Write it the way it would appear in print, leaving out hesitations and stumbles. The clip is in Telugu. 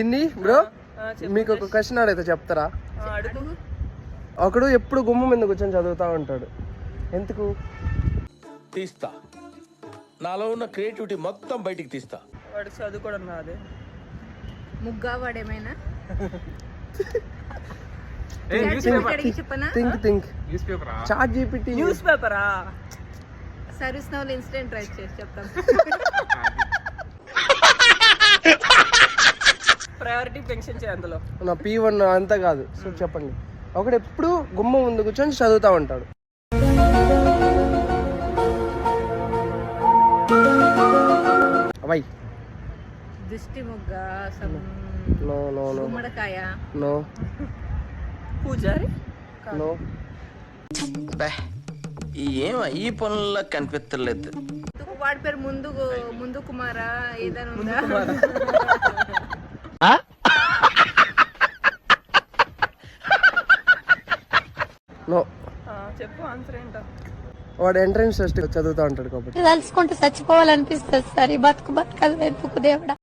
ఇన్ని బ్రో మీకు ఒక క్వశ్చన్ అడిగితే చెప్తారా? ఒకడు ఎప్పుడు గుమ్మం మీద కూర్చొని చదువుతా ఉంటాడు, ఎందుకు? తీస్తా, నాలో ఉన్న క్రియేటివిటీ మొత్తం బయటికి తీస్తా. వాడు చదువుకోవడం రాదే. ముగ్గా వాడేమైనా థింక్ చాట్ జీపీటీ న్యూస్ పేపరా? సర్వీస్ నౌ ఇన్స్టెంట్ రైట్ చేసి చెప్తాం. ప్రయారిటీ పెన్షన్ చేయ అందులో నా P1 అంతా కాదు. సో చెప్పండి, ఒకడు ఎప్పుడు గుమ్మం ముందు కూర్చొని చదువుతా ఉంటాడు. వై దిష్టి ముగ్గ, నో నో నో గుమ్మడికాయ, నో పూజారి, నో. ఏం ఈ పనుల్లో కనిపించలేదు. వాడి పేరు ముందు కుమారా ఏదైనా ఉందా? నో. చెప్పు ఆన్సర్ ఏంటో. వాడు ఎంట్రన్స్ టెస్ట్ చదువుతా ఉంటాడు కాబట్టి. తలుచుకుంటే చచ్చిపోవాలనిపిస్తుంది సార్. ఈ బతుకు బతకదు ఎందుకు దేవుడా.